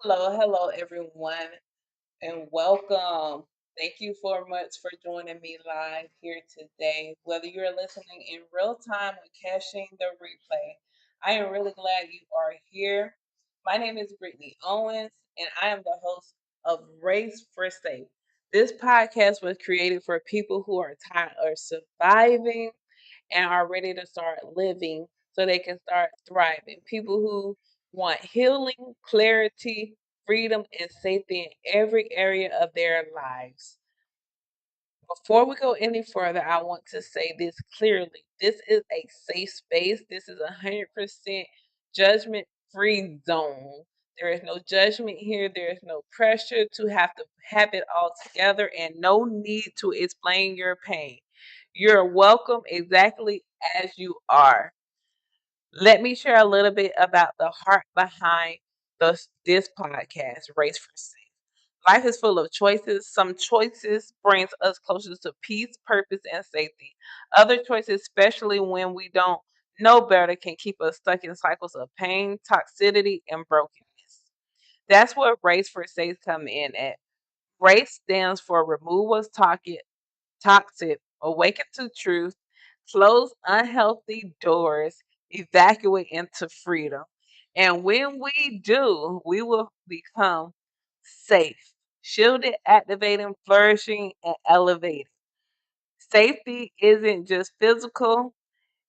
Hello, everyone, and welcome. Thank you for much for joining me live here today. Whether you're listening in real time or catching the replay, I am really glad you are here. My name is Brittany Owens, and I am the host of Race for Safe. This podcast was created for people who are tired of surviving and are ready to start living so they can start thriving. People who want healing, clarity, freedom, and safety in every area of their lives. Before we go any further, I want to say this clearly. This is a safe space. This is 100% judgment free zone. There is no judgment here. There is no pressure to have to have it all together and no need to explain your pain. You're welcome exactly as you are. Let me share a little bit about the heart behind this podcast, Race for Safe. Life is full of choices. Some choices brings us closer to peace, purpose, and safety. Other choices, especially when we don't know better, can keep us stuck in cycles of pain, toxicity, and brokenness. That's where Race for Safe come in at. RACE stands for Remove What's Toxic, Awaken to Truth, Close Unhealthy Doors, Evacuate into Freedom. And when we do, we will become safe, shielded, activating, flourishing, and elevated. Safety isn't just physical,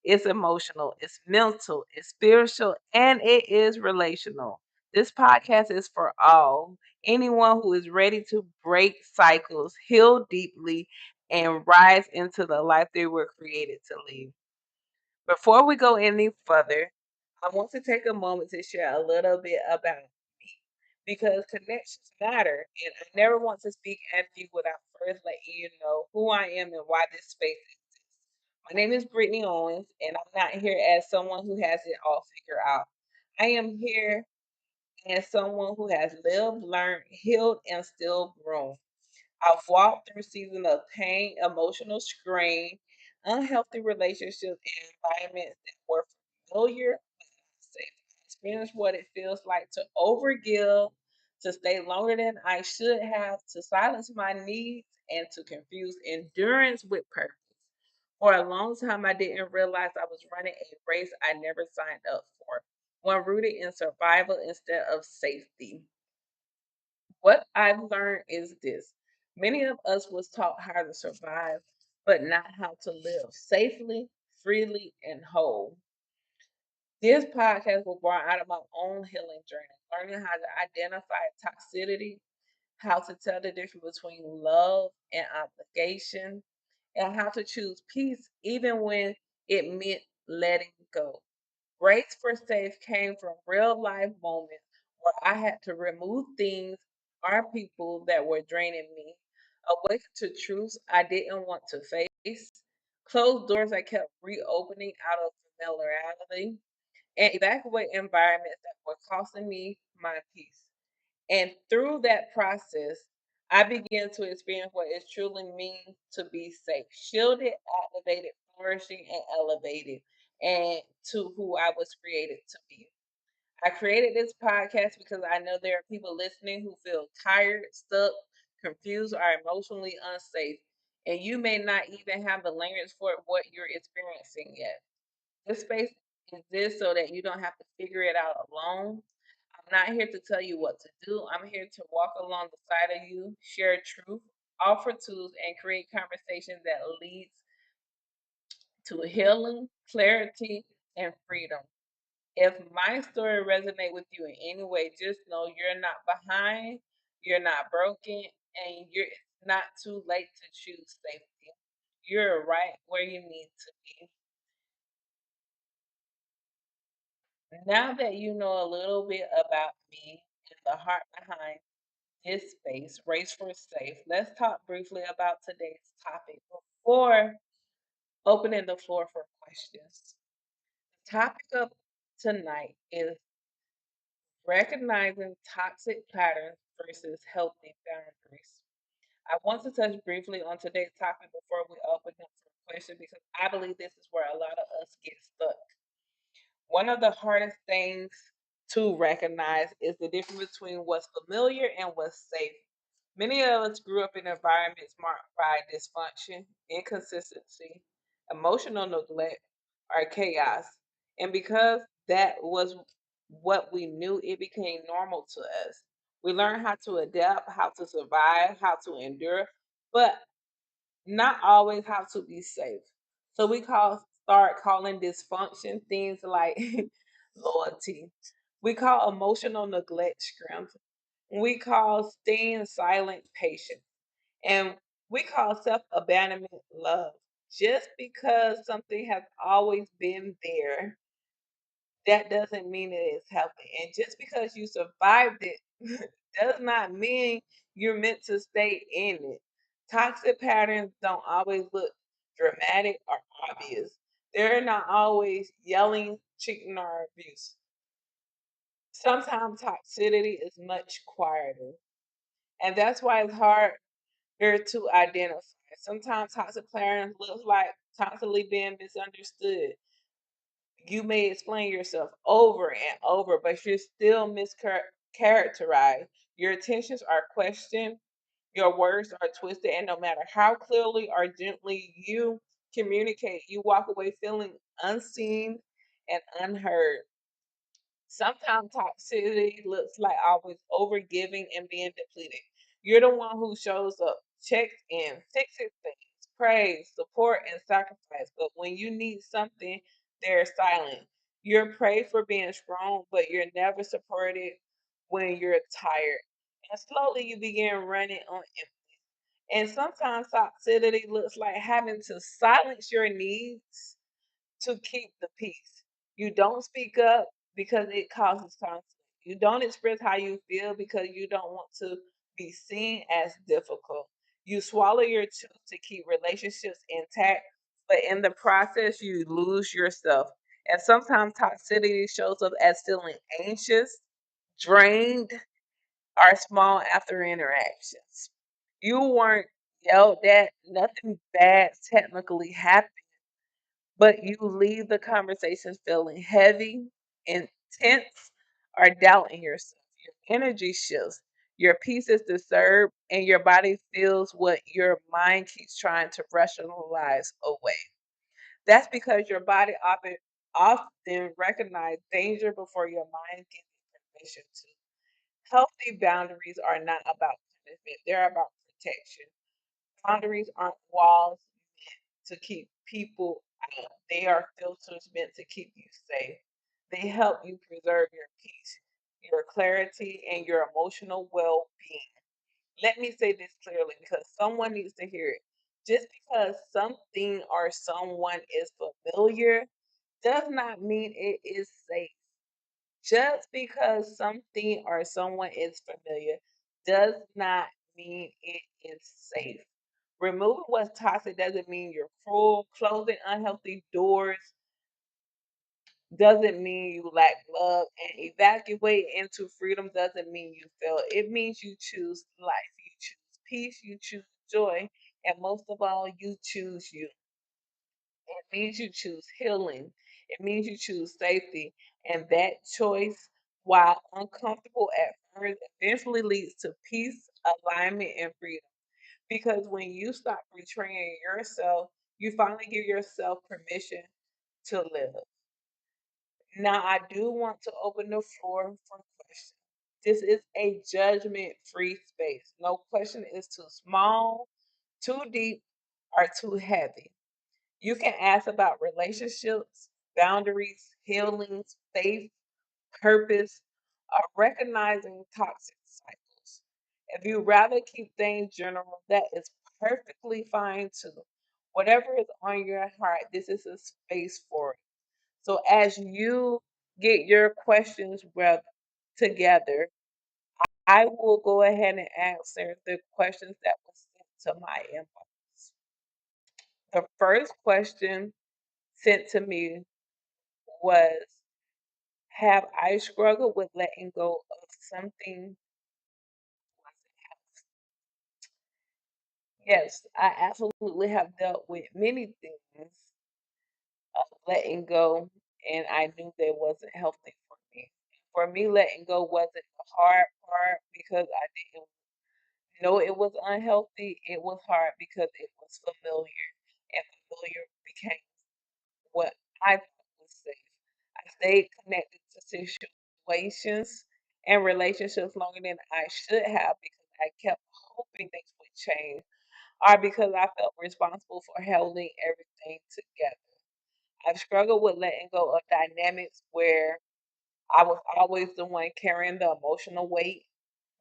it's emotional, it's mental, it's spiritual, and it is relational. This podcast is for all. Anyone who is ready to break cycles, heal deeply, and rise into the life they were created to live. Before we go any further, I want to take a moment to share a little bit about me because connections matter, and I never want to speak at you without first letting you know who I am and why this space exists. My name is Brittany Owens, and I'm not here as someone who has it all figured out. I am here as someone who has lived, learned, healed, and still grown. I've walked through seasons of pain, emotional strain, unhealthy relationships, and environments that were familiar but not safe. I experienced what it feels like to overgive, to stay longer than I should have, to silence my needs, and to confuse endurance with purpose. For a long time, I didn't realize I was running a race I never signed up for, one rooted in survival instead of safety. What I've learned is this: many of us was taught how to survive, but not how to live safely, freely, and whole. This podcast was born out of my own healing journey, learning how to identify toxicity, how to tell the difference between love and obligation, and how to choose peace even when it meant letting go. Grace for Safe came from real life moments where I had to remove things or people that were draining me, awaken to truths I didn't want to face, closed doors I kept reopening out of familiarity, and evacuate environments that were costing me my peace. And through that process, I began to experience what it truly means to be safe, shielded, activated, flourishing, and elevated, and to who I was created to be. I created this podcast because I know there are people listening who feel tired, stuck, confused, or emotionally unsafe. And you may not even have the language for what you're experiencing yet. This space exists so that you don't have to figure it out alone. I'm not here to tell you what to do. I'm here to walk along the side of you, share truth, offer tools, and create conversations that leads to healing, clarity, and freedom. If my story resonates with you in any way, just know you're not behind, you're not broken, and you're it's not too late to choose safety. You're right where you need to be. Now that you know a little bit about me and the heart behind this space, Race for Safe, let's talk briefly about today's topic before opening the floor for questions. The topic of tonight is recognizing toxic patterns versus healthy boundaries. I want to touch briefly on today's topic before we open up for questions because I believe this is where a lot of us get stuck. One of the hardest things to recognize is the difference between what's familiar and what's safe. Many of us grew up in environments marked by dysfunction, inconsistency, emotional neglect, or chaos. And because that was what we knew, it became normal to us. We learned how to adapt, how to survive, how to endure, but not always how to be safe. So we start calling dysfunction things like loyalty. We call emotional neglect strength. We call staying silent patience. And we call self abandonment love. Just because something has always been there, that doesn't mean it is healthy. And just because you survived it does not mean you're meant to stay in it. Toxic patterns don't always look dramatic or obvious. They're not always yelling, cheating, or abuse. Sometimes toxicity is much quieter. And that's why it's harder to identify. Sometimes toxic patterns look like constantly being misunderstood. You may explain yourself over and over, but you're still mischaracterized. Your intentions are questioned, your words are twisted, and no matter how clearly or gently you communicate, you walk away feeling unseen and unheard. Sometimes toxicity looks like always overgiving and being depleted. You're the one who shows up, checks in, fixes things, prays, support, and sacrifice. But when you need something, they're silent. You're praised for being strong, but you're never supported when you're tired. And slowly you begin running on empty. And sometimes toxicity looks like having to silence your needs to keep the peace. You don't speak up because it causes conflict. You don't express how you feel because you don't want to be seen as difficult. You swallow your truth to keep relationships intact, but in the process, you lose yourself. And sometimes toxicity shows up as feeling anxious, drained, or small after interactions. You weren't yelled at, nothing bad technically happened, but you leave the conversation feeling heavy, intense, or doubting yourself. Your energy shifts, your peace is disturbed, and your body feels what your mind keeps trying to rationalize away. That's because your body often recognizes danger before your mind gives it permission to. Healthy boundaries are not about punishment, they're about protection. Boundaries aren't walls to keep people out. They are filters meant to keep you safe. They help you preserve your peace, your clarity, and your emotional well being. Let me say this clearly because someone needs to hear it. Just because something or someone is familiar does not mean it is safe. Just because something or someone is familiar does not mean it is safe. Removing what's toxic doesn't mean you're cruel. Closing unhealthy doors doesn't mean you lack love. And evacuate into freedom doesn't mean you fail. It means you choose life, you choose peace, you choose joy, and most of all, you choose you. It means you choose healing. It means you choose safety. And that choice, while uncomfortable at first, eventually leads to peace, alignment, and freedom. Because when you stop betraying yourself, you finally give yourself permission to live. Now, I do want to open the floor for questions. This is a judgment free space. No question is too small, too deep, or too heavy. You can ask about relationships, boundaries, healings, faith, purpose, or recognizing toxic cycles. If you rather keep things general, that is perfectly fine too. Whatever is on your heart, this is a space for it. So as you get your questions together, I will go ahead and answer the questions that were sent to my inbox. The first question sent to me was, have I struggled with letting go of something? Yes, I absolutely have dealt with many things of letting go, and I knew that wasn't healthy for me. For me, letting go wasn't the hard part because I didn't know it was unhealthy. It was hard because it was familiar, and familiar became what I thought was safe. I stayed connected to situations and relationships longer than I should have because I kept hoping things would change, or because I felt responsible for holding everything together. I've struggled with letting go of dynamics where I was always the one carrying the emotional weight,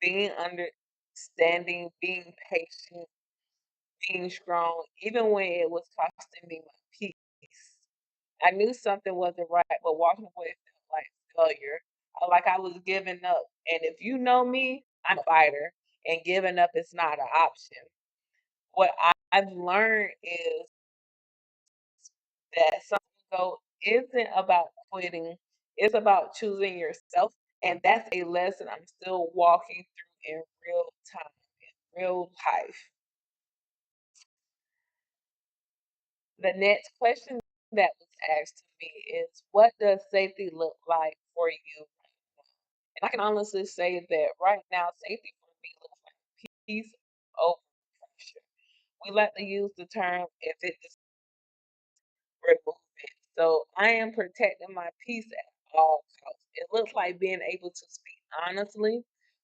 being understanding, being patient, being strong, even when it was costing me my peace. I knew something wasn't right, but walking away felt like failure, or like I was giving up. And if you know me, I'm a fighter, and giving up is not an option. What I've learned is that something go isn't about quitting, it's about choosing yourself. And that's a lesson I'm still walking through in real time, in real life. The next question that was asked to me is, what does safety look like for you? And I can honestly say that right now, safety for me looks like peace over pressure. We like to use the term if it is remove it. So I am protecting my peace at all costs. It looks like being able to speak honestly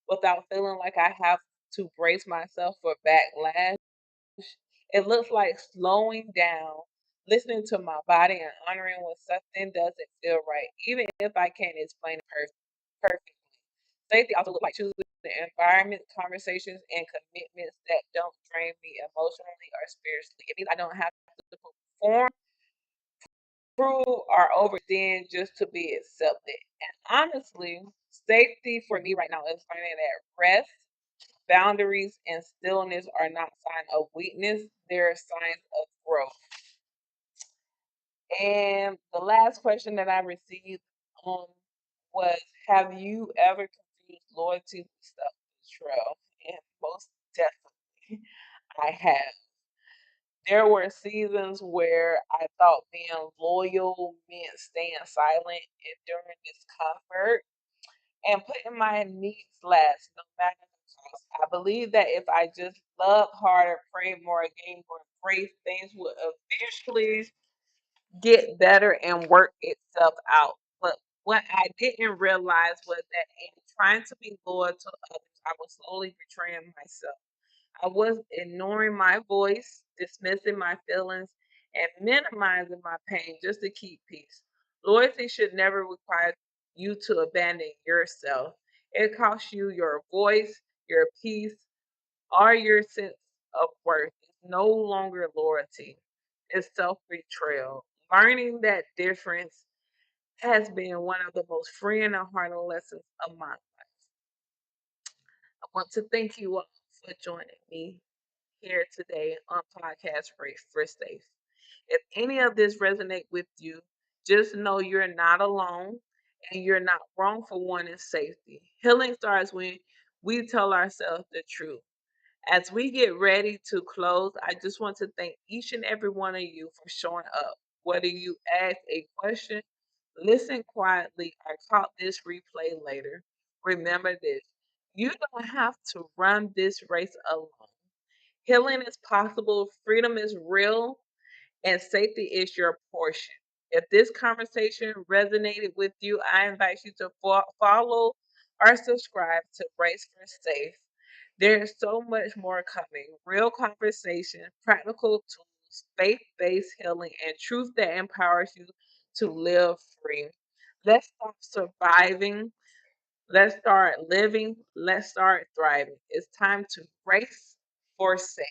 without feeling like I have to brace myself for backlash. It looks like slowing down, listening to my body, and honoring when something doesn't feel right, even if I can't explain it perfectly. Safety also looks like choosing the environment, conversations, and commitments that don't drain me emotionally or spiritually. It means I don't have to perform, prove, or overextend just to be accepted. And honestly, safety for me right now is finding that rest, boundaries, and stillness are not signs of weakness, they're signs of growth. And the last question that I received um, was, have you ever confused loyalty with self-control? And most definitely, I have. There were seasons where I thought being loyal meant staying silent, enduring discomfort, and putting my needs last, no matter the cost. I believe that if I just loved harder, prayed more, gained more grace, things would eventually get better and work itself out. But what I didn't realize was that in trying to be loyal to others, I was slowly betraying myself. I was ignoring my voice, dismissing my feelings, and minimizing my pain just to keep peace. Loyalty should never require you to abandon yourself. It costs you your voice, your peace, or your sense of worth. It's no longer loyalty, it's self betrayal. Learning that difference has been one of the most freeing and hard lessons of my life. I want to thank you all for joining me here today on Podcast Race for Safe. If any of this resonate with you, just know you're not alone and you're not wrong for wanting safety. Healing starts when we tell ourselves the truth. As we get ready to close, I just want to thank each and every one of you for showing up. Whether you ask a question, listen quietly, or caught this replay later, remember this: you don't have to run this race alone. Healing is possible, freedom is real, and safety is your portion. If this conversation resonated with you, I invite you to follow or subscribe to Race for Safe. There is so much more coming: real conversation, practical tools, faith based healing, and truth that empowers you to live free. Let's stop surviving. Let's start living. Let's start thriving. It's time to race for safe.